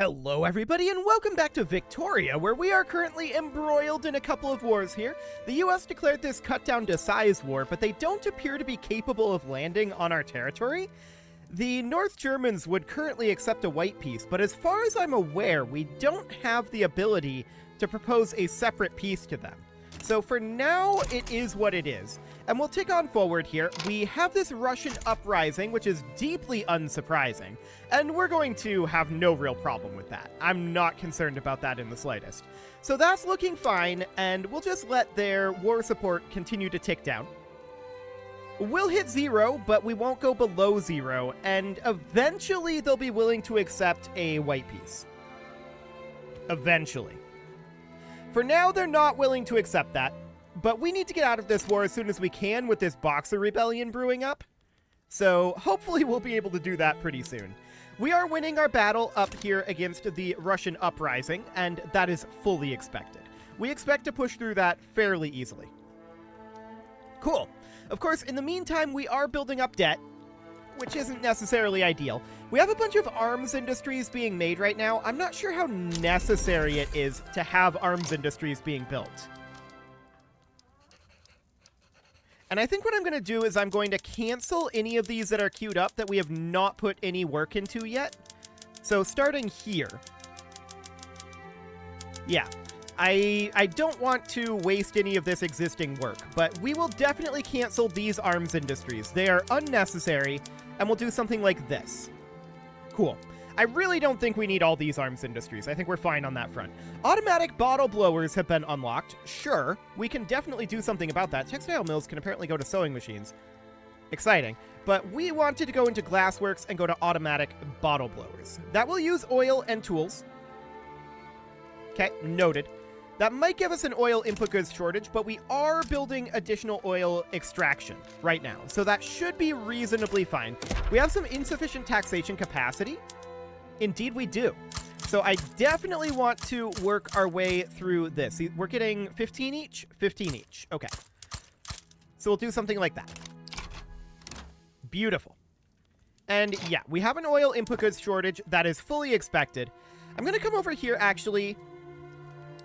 Hello everybody and welcome back to Victoria, where we are currently embroiled in a couple of wars here. The US declared this cut down to size war, but they don't appear to be capable of landing on our territory. The North Germans would currently accept a white peace, but as far as I'm aware, we don't have the ability to propose a separate peace to them. So for now, it is what it is. And we'll tick on forward here. We have this Russian uprising, which is deeply unsurprising, and we're going to have no real problem with that. I'm not concerned about that in the slightest. So that's looking fine, and we'll just let their war support continue to tick down. We'll hit 0, but we won't go below 0, and eventually they'll be willing to accept a white peace. Eventually. For now, they're not willing to accept that, but we need to get out of this war as soon as we can with this Boxer Rebellion brewing up. So hopefully we'll be able to do that pretty soon. We are winning our battle up here against the Russian uprising, and that is fully expected. We expect to push through that fairly easily. Cool. Of course, in the meantime, we are building up debt, which isn't necessarily ideal. We have a bunch of arms industries being made right now. I'm not sure how necessary it is to have arms industries being built. And I think what I'm going to do is I'm going to cancel any of these that are queued up that we have not put any work into yet. So starting here. Yeah. I don't want to waste any of this existing work, but we will definitely cancel these arms industries. They are unnecessary, and we'll do something like this. Cool. I really don't think we need all these arms industries. I think we're fine on that front. Automatic bottle blowers have been unlocked. Sure, we can definitely do something about that. Textile mills can apparently go to sewing machines. Exciting. But we wanted to go into glassworks and go to automatic bottle blowers. That will use oil and tools. Okay, noted. That might give us an oil input goods shortage, but we are building additional oil extraction right now, so that should be reasonably fine. We have some insufficient taxation capacity. Indeed we do. So I definitely want to work our way through this. We're getting 15 each? 15 each. Okay. So we'll do something like that. Beautiful. And yeah, we have an oil input goods shortage. That is fully expected. I'm going to come over here, actually.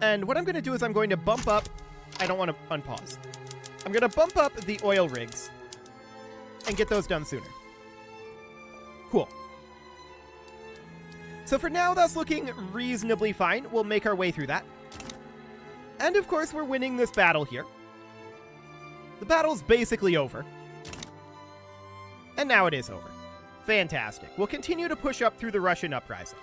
And what I'm going to do is I'm going to bump up... I don't want to unpause. I'm going to bump up the oil rigs and get those done sooner. Cool. So for now, that's looking reasonably fine. We'll make our way through that. And of course, we're winning this battle here. The battle's basically over. And now it is over. Fantastic. We'll continue to push up through the Russian uprising.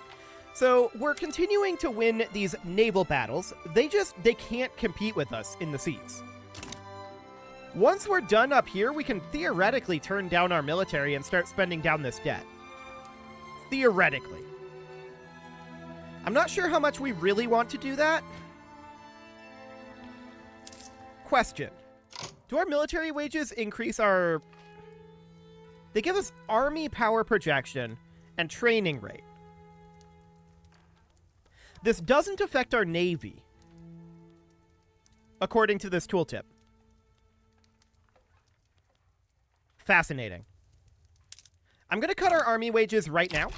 So we're continuing to win these naval battles. They can't compete with us in the seas. Once we're done up here, we can theoretically turn down our military and start spending down this debt. Theoretically. I'm not sure how much we really want to do that. Question. Do our military wages increase our... They give us army power projection and training rate. This doesn't affect our navy, according to this tooltip. Fascinating. I'm going to cut our army wages right now.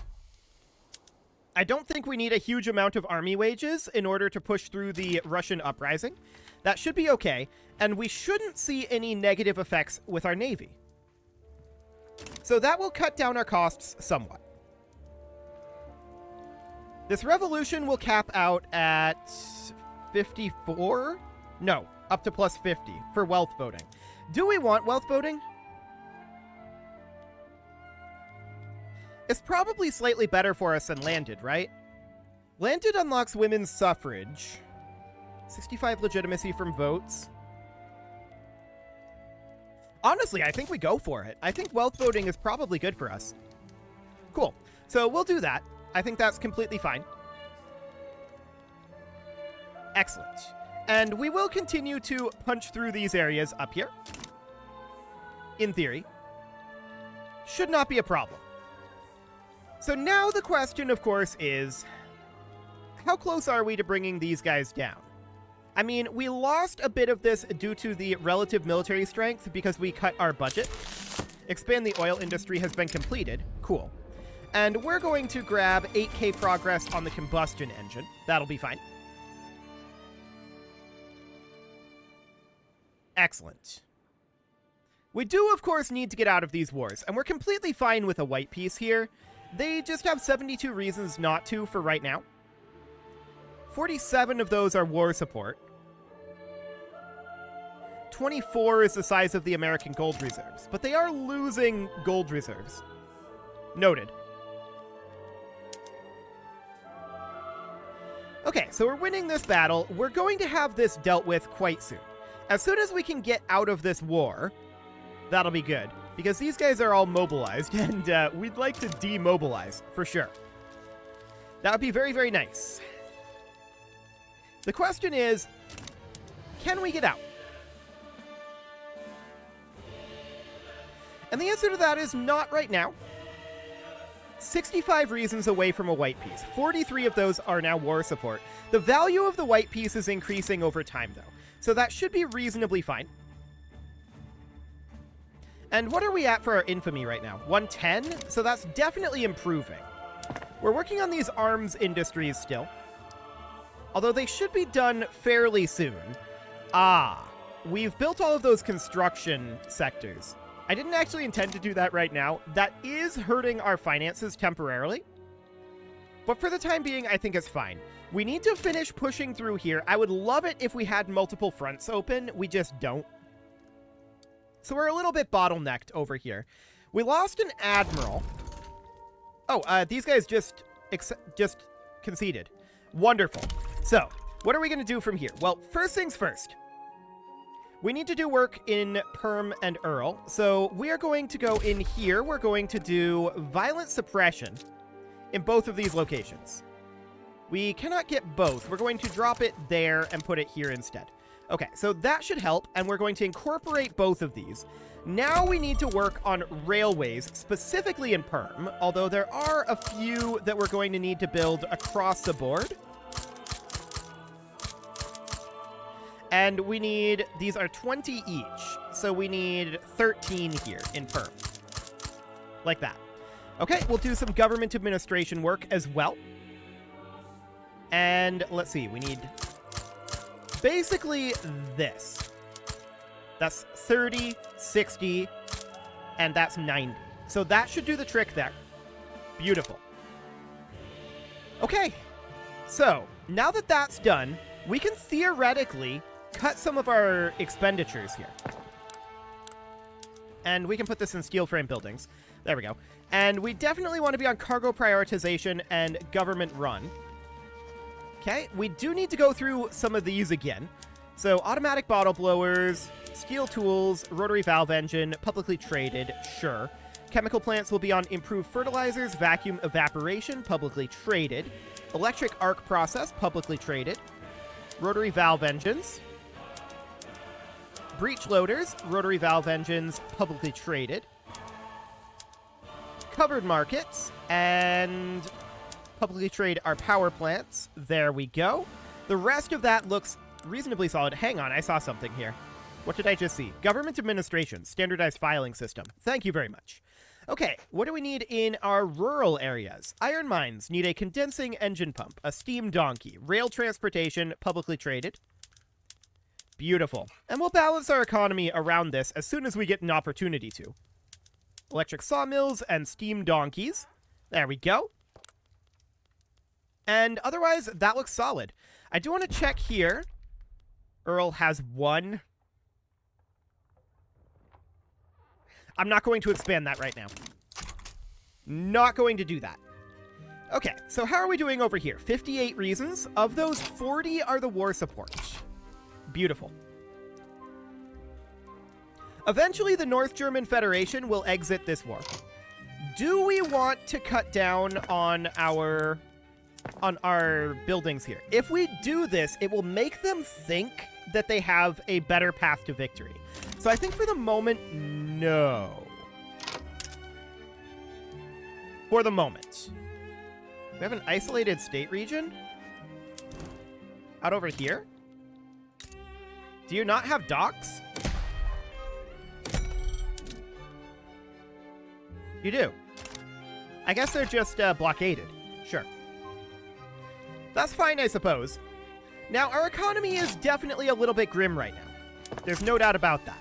I don't think we need a huge amount of army wages in order to push through the Russian uprising. That should be okay, and we shouldn't see any negative effects with our navy. So that will cut down our costs somewhat. This revolution will cap out at 54? No, up to plus 50 for wealth voting. Do we want wealth voting? It's probably slightly better for us than landed, right? Landed unlocks women's suffrage. 65 legitimacy from votes. Honestly, I think we go for it. I think wealth voting is probably good for us. Cool. So we'll do that. I think that's completely fine. Excellent. And we will continue to punch through these areas up here. In theory. Should not be a problem. So now the question, of course, is... how close are we to bringing these guys down? I mean, we lost a bit of this due to the relative military strength because we cut our budget. Expand the oil industry has been completed. Cool. And we're going to grab 8k progress on the combustion engine. That'll be fine. Excellent. We do, of course, need to get out of these wars, and we're completely fine with a white peace here. They just have 72 reasons not to for right now. 47 of those are war support. 24 is the size of the American gold reserves, but they are losing gold reserves. Noted. Okay, so we're winning this battle. We're going to have this dealt with quite soon. As soon as we can get out of this war, that'll be good, because these guys are all mobilized, and we'd like to demobilize, for sure. That would be very, very nice. The question is, can we get out? And the answer to that is not right now. 65 reasons away from a white piece. 43 of those are now war support. The value of the white piece is increasing over time, though, so that should be reasonably fine. And what are we at for our infamy right now? 110? So that's definitely improving. We're working on these arms industries still, although they should be done fairly soon. We've built all of those construction sectors. I didn't actually intend to do that right now. That is hurting our finances temporarily. But for the time being, I think it's fine. We need to finish pushing through here. I would love it if we had multiple fronts open. We just don't. So we're a little bit bottlenecked over here. We lost an admiral. Oh, these guys just conceded. Wonderful. So, what are we going to do from here? Well, first things first. We need to do work in Perm and Earl. So we are going to go in here. We're going to do violent suppression in both of these locations. We cannot get both. We're going to drop it there and put it here instead. Okay, so that should help, and we're going to incorporate both of these. Now we need to work on railways, specifically in Perm, although there are a few that we're going to need to build across the board. And we need, these are 20 each, so we need 13 here in Perm. Like that. Okay, we'll do some government administration work as well. And let's see, we need basically this. That's 30, 60, and that's 90. So that should do the trick there. Beautiful. Okay, so now that that's done, we can theoretically cut some of our expenditures here. And we can put this in steel frame buildings. There we go. And we definitely want to be on cargo prioritization and government run. Okay, we do need to go through some of these again. So automatic bottle blowers, steel tools, rotary valve engine, publicly traded, sure. Chemical plants will be on improved fertilizers, vacuum evaporation, publicly traded. Electric arc process, publicly traded. Rotary valve engines. Breech loaders, rotary valve engines, publicly traded. Covered markets, and publicly trade our power plants. There we go. The rest of that looks reasonably solid. Hang on, I saw something here. What did I just see? Government administration, standardized filing system. Thank you very much. Okay, what do we need in our rural areas? Iron mines need a condensing engine pump, a steam donkey, rail transportation, publicly traded. Beautiful. And we'll balance our economy around this as soon as we get an opportunity to. Electric sawmills and steam donkeys. There we go. And otherwise, that looks solid. I do want to check here. Earl has one. I'm not going to expand that right now. Not going to do that. Okay, so how are we doing over here? 58 reasons. Of those, 40 are the war support. Beautiful. Eventually, the North German Federation will exit this war. Do we want to cut down on our buildings here? If we do this, it will make them think that they have a better path to victory. So I think for the moment, no. For the moment. We have an isolated state region? Out over here? Do you not have docks? You do. I guess they're just blockaded. Sure. That's fine, I suppose. Now, our economy is definitely a little bit grim right now. There's no doubt about that.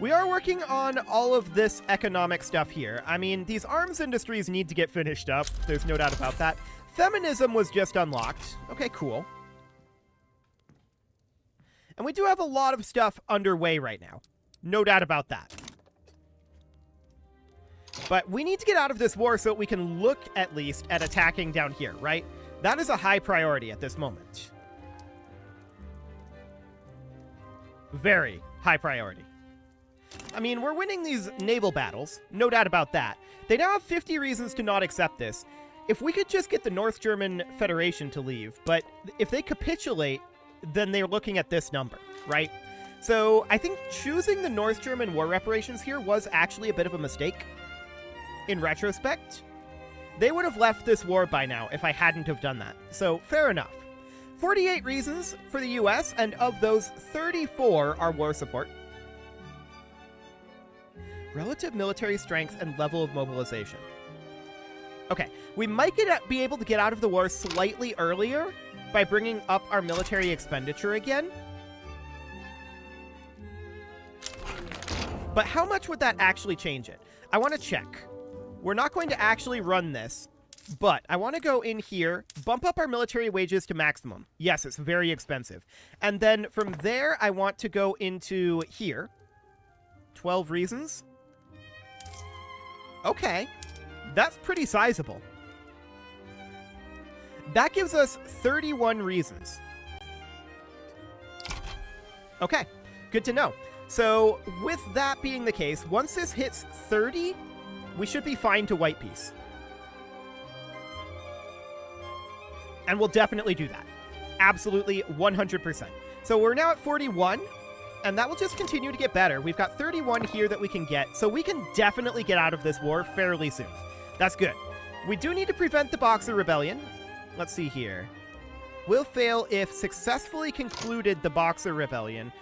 We are working on all of this economic stuff here. I mean, these arms industries need to get finished up. There's no doubt about that. Feminism was just unlocked. Okay, cool. And we do have a lot of stuff underway right now. No doubt about that. But we need to get out of this war so we can look, at least, at attacking down here, right? That is a high priority at this moment. Very high priority. I mean, we're winning these naval battles, no doubt about that. They now have 50 reasons to not accept this. If we could just get the North German Federation to leave, but if they capitulate, then they're looking at this number, right? So I think choosing the North German war reparations here was actually a bit of a mistake. In retrospect, they would have left this war by now if I hadn't have done that. So fair enough. 48 reasons for the US, and of those, 34 are war support. Relative military strength and level of mobilization. Okay, we might be able to get out of the war slightly earlier by bringing up our military expenditure again. But how much would that actually change it? I want to check. We're not going to actually run this, but I want to go in here, bump up our military wages to maximum. Yes, it's very expensive. And then from there, I want to go into here. 12 reasons. Okay, that's pretty sizable. That gives us 31 reasons. Okay, good to know. So with that being the case, once this hits 30, we should be fine to white peace. And we'll definitely do that. Absolutely 100%. So we're now at 41. And that will just continue to get better. We've got 31 here that we can get, so we can definitely get out of this war fairly soon. That's good. We do need to prevent the Boxer Rebellion. Let's see here. We'll fail if successfully concluded the Boxer Rebellion,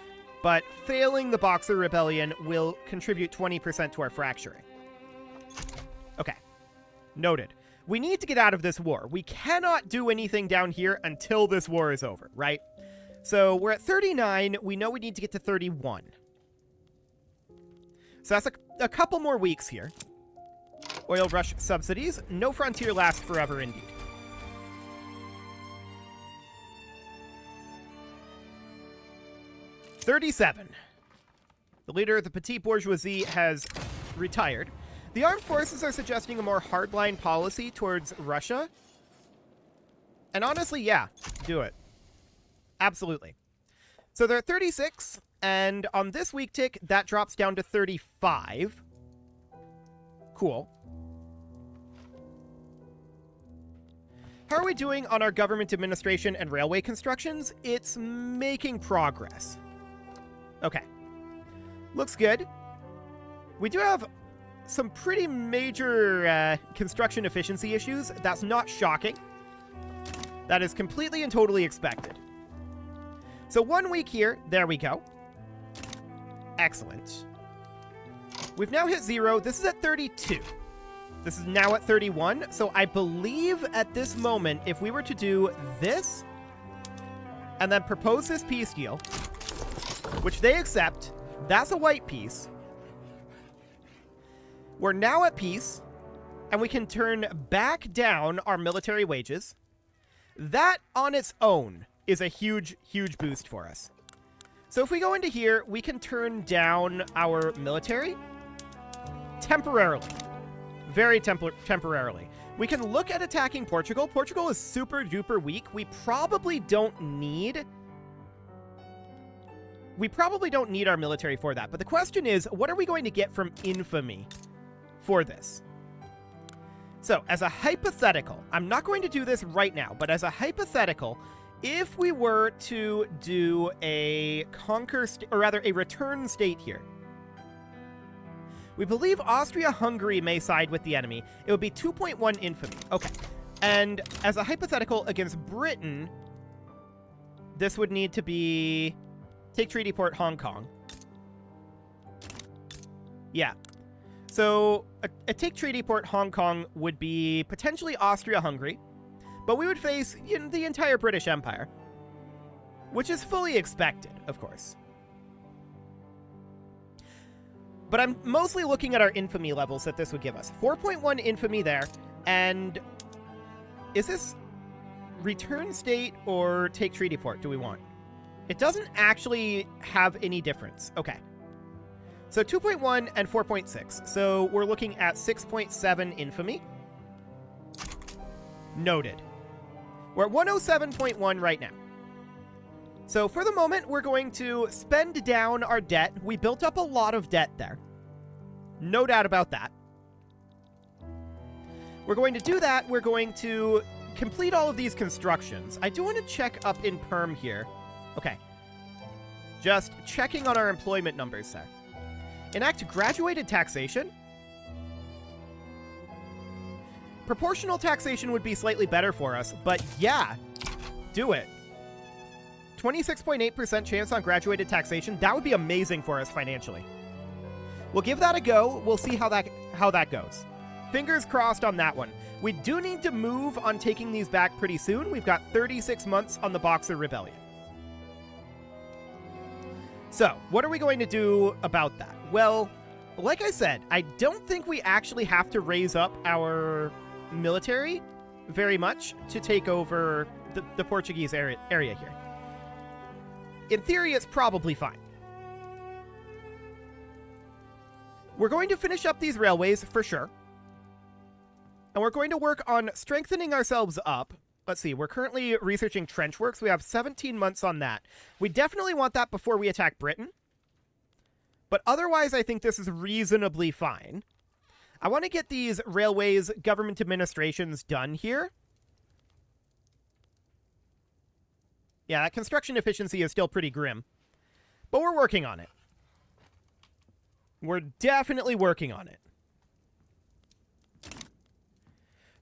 but failing the Boxer Rebellion will contribute 20% to our fracturing. Okay. Noted. We need to get out of this war. We cannot do anything down here until this war is over, right? So we're at 39. We know we need to get to 31. So that's a couple more weeks here. Oil rush subsidies. No frontier lasts forever, indeed. $37. The leader of the petite bourgeoisie has retired. The armed forces are suggesting a more hardline policy towards Russia. And honestly, yeah, do it. Absolutely. So they're at 36, and on this week tick, that drops down to 35. Cool. How are we doing on our government administration and railway constructions? It's making progress. Okay. Looks good. We do have some pretty major construction efficiency issues. That's not shocking. That is completely and totally expected. So 1 week here. There we go. Excellent. We've now hit 0. This is at 32. This is now at 31. So I believe at this moment, if we were to do this and then propose this peace deal, which they accept, that's a white peace. We're now at peace, and we can turn back down our military wages. That on its own is a huge, huge boost for us. So if we go into here, we can turn down our military temporarily. Very temporarily. We can look at attacking Portugal. Portugal is super duper weak. We probably don't need our military for that. But the question is, what are we going to get from infamy for this? So as a hypothetical, I'm not going to do this right now, but as a hypothetical, if we were to do a a return state here, we believe Austria-Hungary may side with the enemy. It would be 2.1 infamy. Okay. And as a hypothetical against Britain, this would need to be take treaty port Hong Kong. Yeah. So a take treaty port Hong Kong would be potentially Austria-Hungary, but we would face the entire British Empire, which is fully expected, of course. But I'm mostly looking at our infamy levels that this would give us. 4.1 infamy there, and is this return state or take treaty port do we want? It doesn't actually have any difference. Okay. So 2.1 and 4.6. So we're looking at 6.7 infamy. Noted. We're at 107.1 right now. So for the moment, we're going to spend down our debt. We built up a lot of debt there. No doubt about that. We're going to do that. We're going to complete all of these constructions. I do want to check up in perm here. Okay. Just checking on our employment numbers there. Enact graduated taxation. Proportional taxation would be slightly better for us, but yeah, do it. 26.8% chance on graduated taxation. That would be amazing for us financially. We'll give that a go. We'll see how that goes. Fingers crossed on that one. We do need to move on taking these back pretty soon. We've got 36 months on the Boxer Rebellion. So, what are we going to do about that? Well, like I said, I don't think we actually have to raise up our military very much to take over the Portuguese area here. In theory, it's probably fine. We're going to finish up these railways for sure. And we're going to work on strengthening ourselves up. Let's see, we're currently researching trench works. We have 17 months on that. We definitely want that before we attack Britain. But otherwise, I think this is reasonably fine. I want to get these railways, government administrations done here. Yeah, that construction efficiency is still pretty grim. But we're working on it. We're definitely working on it.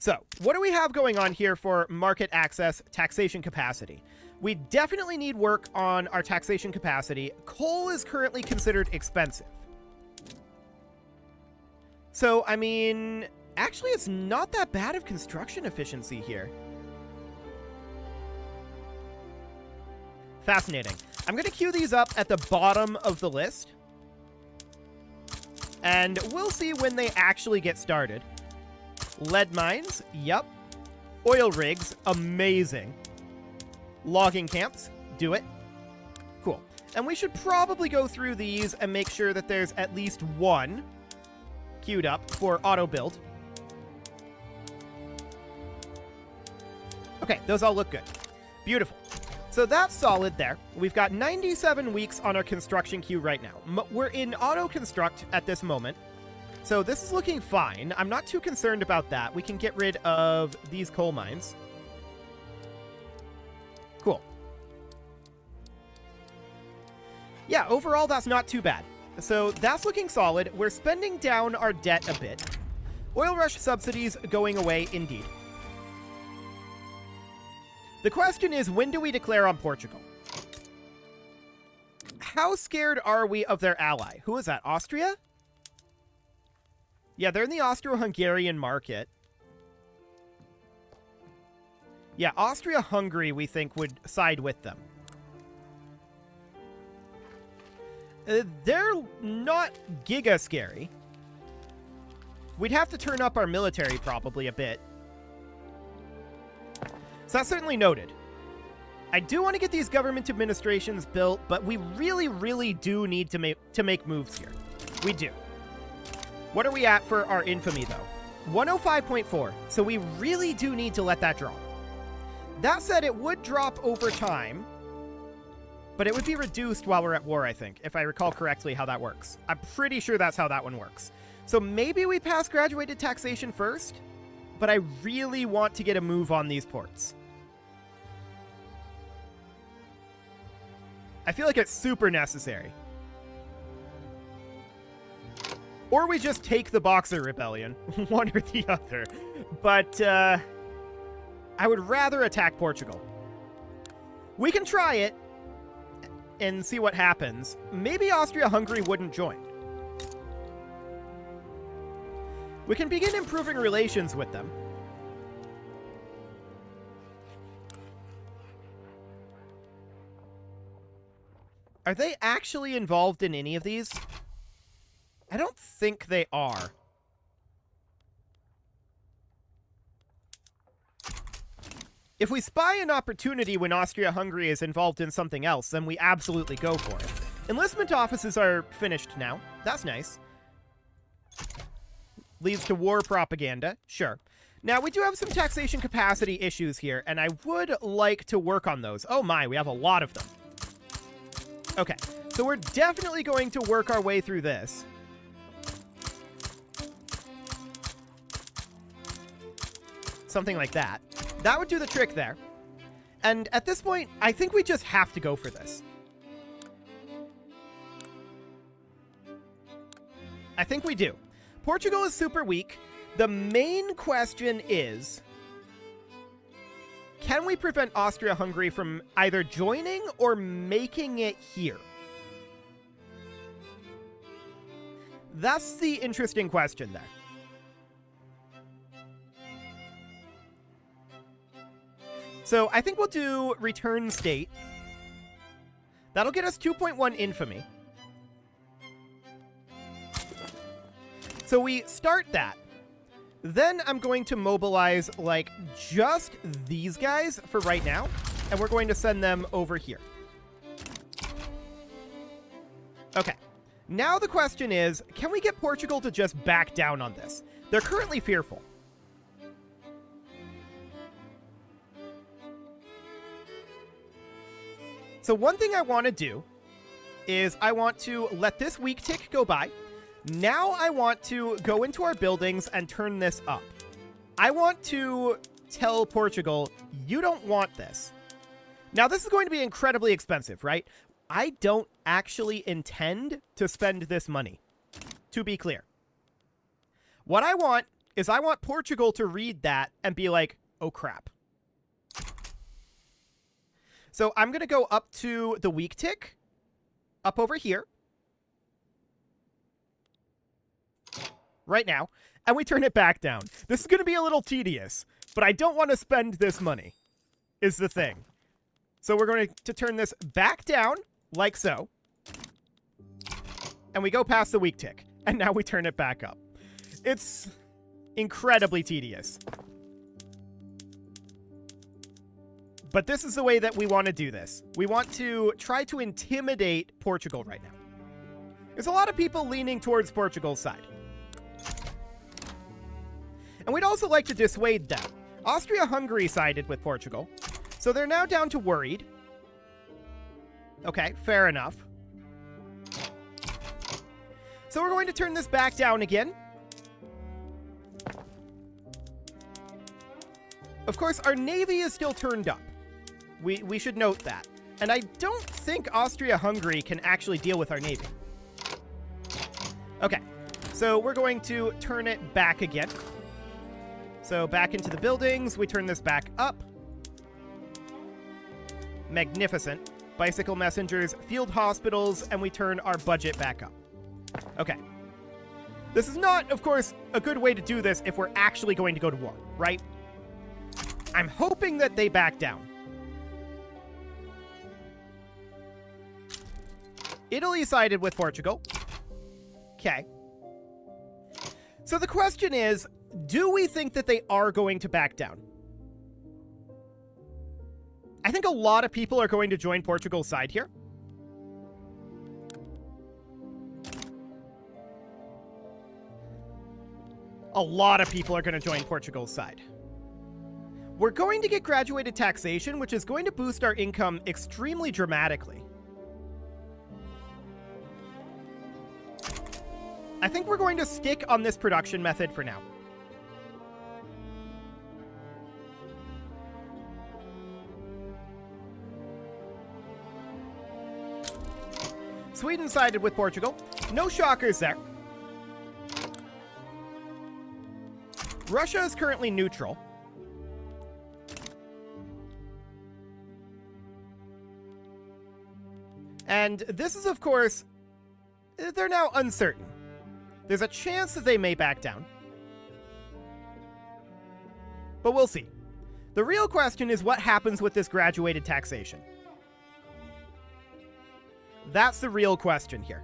So, what do we have going on here for market access, taxation capacity? We definitely need work on our taxation capacity. Coal is currently considered expensive. So, I mean, actually it's not that bad of construction efficiency here. Fascinating. I'm going to queue these up at the bottom of the list. And we'll see when they actually get started. Lead mines, yep. Oil rigs, amazing. Logging camps, do it. Cool. And we should probably go through these and make sure that there's at least one queued up for auto build. Okay, those all look good. Beautiful. So that's solid there. We've got 97 weeks on our construction queue right now. We're in auto construct at this moment. So this is looking fine. I'm not too concerned about that. We can get rid of these coal mines. Cool. Yeah, overall, that's not too bad. So that's looking solid. We're spending down our debt a bit. Oil rush subsidies going away indeed. The question is, when do we declare on Portugal? How scared are we of their ally? Who is that? Austria? Yeah, they're in the Austro-Hungarian market. Yeah, Austria-Hungary, we think, would side with them. They're not giga scary. We'd have to turn up our military probably a bit. So that's certainly noted. I do want to get these government administrations built, but we really, really do need to make moves here. We do. What are we at for our infamy, though? 105.4, so we really do need to let that drop. That said, it would drop over time, but it would be reduced while we're at war, I think, if I recall correctly how that works. I'm pretty sure that's how that one works. So maybe we pass graduated taxation first, but I really want to get a move on these ports. I feel like it's super necessary. Or we just take the Boxer Rebellion, one or the other. But I would rather attack Portugal. We can try it and see what happens. Maybe Austria-Hungary wouldn't join. We can begin improving relations with them. Are they actually involved in any of these? I don't think they are. If we spy an opportunity when Austria-Hungary is involved in something else, then we absolutely go for it. Enlistment offices are finished now. That's nice. Leads to war propaganda. Sure. Now, we do have some taxation capacity issues here, and I would like to work on those. Oh my, we have a lot of them. Okay, so we're definitely going to work our way through this. Something like that. That would do the trick there. And at this point, I think we just have to go for this. I think we do. Portugal is super weak. The main question is, can we prevent Austria-Hungary from either joining or making it here? That's the interesting question there. So I think we'll do return state. That'll get us 2.1 infamy. So we start that. Then I'm going to mobilize, like, just these guys for right now. And we're going to send them over here. Okay. Now the question is, can we get Portugal to just back down on this? They're currently fearful. So one thing I want to do is I want to let this weak tick go by. Now I want to go into our buildings and turn this up. I want to tell Portugal, you don't want this. Now this is going to be incredibly expensive, right? I don't actually intend to spend this money, to be clear. What I want is I want Portugal to read that and be like, oh crap. So I'm going to go up to the weak tick, up over here, right now, and we turn it back down. This is going to be a little tedious, but I don't want to spend this money, is the thing. So we're going to turn this back down, like so, and we go past the weak tick, and now we turn it back up. It's incredibly tedious. But this is the way that we want to do this. We want to try to intimidate Portugal right now. There's a lot of people leaning towards Portugal's side. And we'd also like to dissuade them. Austria-Hungary sided with Portugal, so they're now down to worried. Okay, fair enough. So we're going to turn this back down again. Of course, our navy is still turned up. We should note that. And I don't think Austria-Hungary can actually deal with our navy. Okay, so we're going to turn it back again. So back into the buildings, we turn this back up. Magnificent. Bicycle messengers, field hospitals, and we turn our budget back up. Okay. This is not, of course, a good way to do this if we're actually going to go to war, right? I'm hoping that they back down. Italy sided with Portugal. Okay. So the question is, do we think that they are going to back down? I think a lot of people are going to join Portugal's side here. A lot of people are going to join Portugal's side. We're going to get graduated taxation, which is going to boost our income extremely dramatically. I think we're going to stick on this production method for now. Sweden sided with Portugal. No shockers there. Russia is currently neutral. And this is, of course, they're now uncertain. There's a chance that they may back down. But we'll see. The real question is what happens with this graduated taxation. That's the real question here.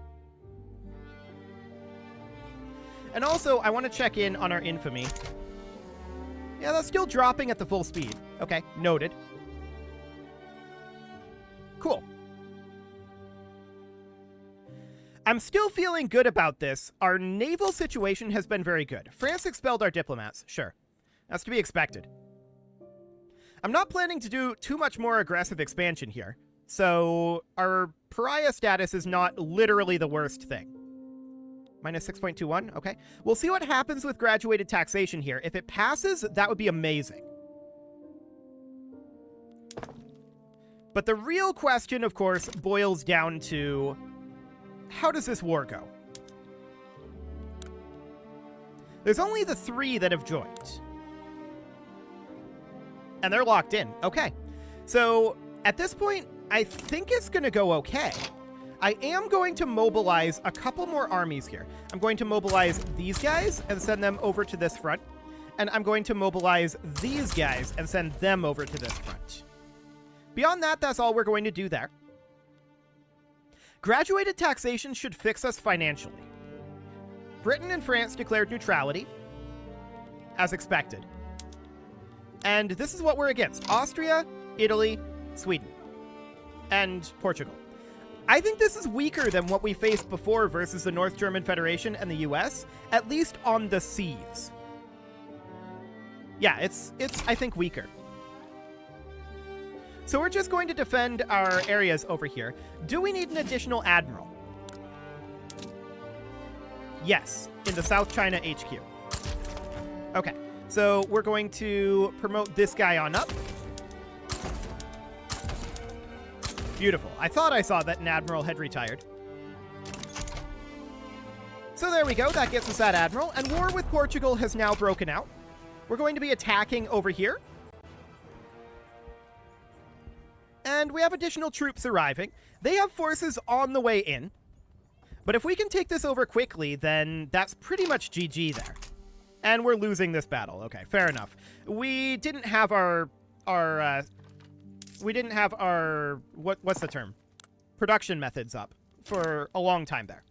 And also, I want to check in on our infamy. Yeah, that's still dropping at the full speed. Okay, noted. Cool. I'm still feeling good about this. Our naval situation has been very good. France expelled our diplomats, sure. That's to be expected. I'm not planning to do too much more aggressive expansion here, so our pariah status is not literally the worst thing. Minus 6.21, okay. We'll see what happens with graduated taxation here. If it passes, that would be amazing. But the real question, of course, boils down to how does this war go? There's only the 3 that have joined. And they're locked in. Okay. So at this point, I think it's going to go okay. I am going to mobilize a couple more armies here. I'm going to mobilize these guys and send them over to this front. And I'm going to mobilize these guys and send them over to this front. Beyond that, that's all we're going to do there. Graduated taxation should fix us financially. Britain and France declared neutrality, as expected. And this is what we're against. Austria, Italy, Sweden, and Portugal. I think this is weaker than what we faced before versus the North German Federation and the US, at least on the seas. Yeah, it's I think, weaker. So we're just going to defend our areas over here. Do we need an additional admiral? Yes, in the South China HQ. Okay, so we're going to promote this guy on up. Beautiful. I thought I saw that an admiral had retired. So there we go. That gets us that admiral. And war with Portugal has now broken out. We're going to be attacking over here. And we have additional troops arriving. They have forces on the way in. But if we can take this over quickly, then that's pretty much GG there. And we're losing this battle. Okay, fair enough. We didn't have our what's the term? Production methods up for a long time there.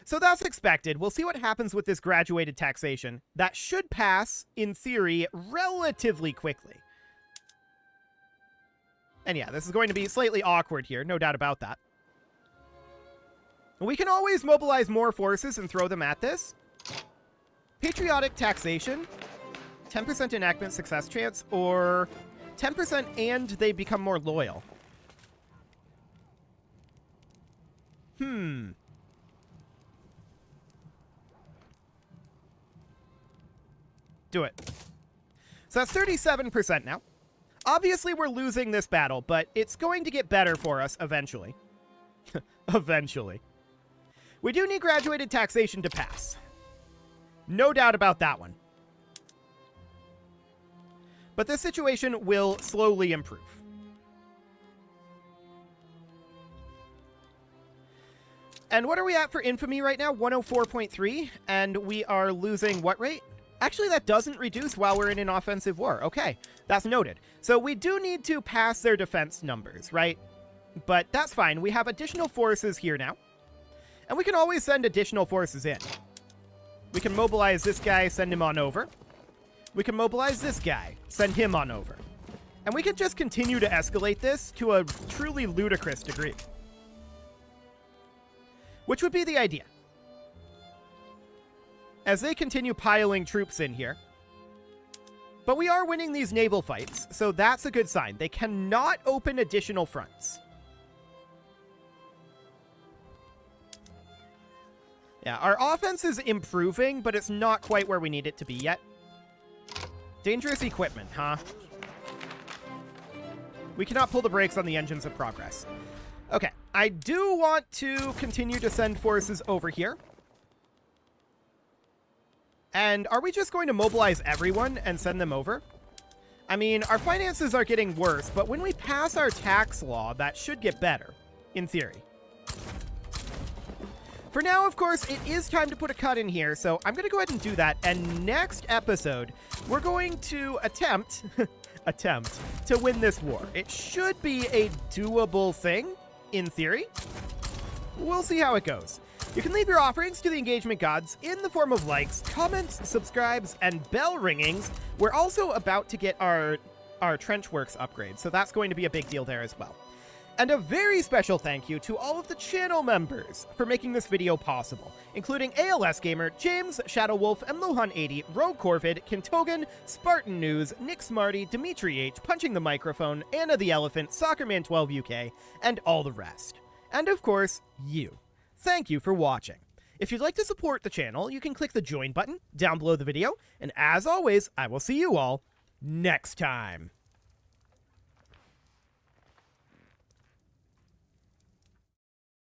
So that's expected. We'll see what happens with this graduated taxation. That should pass, in theory, relatively quickly. And yeah, this is going to be slightly awkward here, no doubt about that. We can always mobilize more forces and throw them at this. Patriotic taxation, 10% enactment success chance, or 10% and they become more loyal. Do it. So that's 37% now. Obviously, we're losing this battle, but it's going to get better for us eventually. Eventually. We do need graduated taxation to pass. No doubt about that one. But this situation will slowly improve. And what are we at for infamy right now? 104.3, and we are losing what rate? Actually, that doesn't reduce while we're in an offensive war. Okay, that's noted. So we do need to pass their defense numbers, right? But that's fine. We have additional forces here now. And we can always send additional forces in. We can mobilize this guy, send him on over. We can mobilize this guy, send him on over. And we can just continue to escalate this to a truly ludicrous degree. Which would be the idea. As they continue piling troops in here. But we are winning these naval fights, so that's a good sign. They cannot open additional fronts. Yeah, our offense is improving, but it's not quite where we need it to be yet. Dangerous equipment, huh? We cannot pull the brakes on the engines of progress. Okay, I do want to continue to send forces over here. And are we just going to mobilize everyone and send them over? I mean, our finances are getting worse, but when we pass our tax law, that should get better, in theory. For now, of course, it is time to put a cut in here, so I'm going to go ahead and do that. And next episode, we're going to attempt to win this war. It should be a doable thing, in theory. We'll see how it goes. You can leave your offerings to the engagement gods in the form of likes, comments, subscribes, and bell ringings. We're also about to get our trench works upgrade, so that's going to be a big deal there as well. And a very special thank you to all of the channel members for making this video possible, including ALS Gamer, James, Shadow Wolf, and Lohan80, Rogue Corvid, Kintogan, Spartan News, Nick Smarty, Dimitri H, Punching the Microphone, Anna the Elephant, Soccerman12 UK, and all the rest. And of course, you. Thank you for watching. If you'd like to support the channel, you can click the join button down below the video, and as always, I will see you all next time.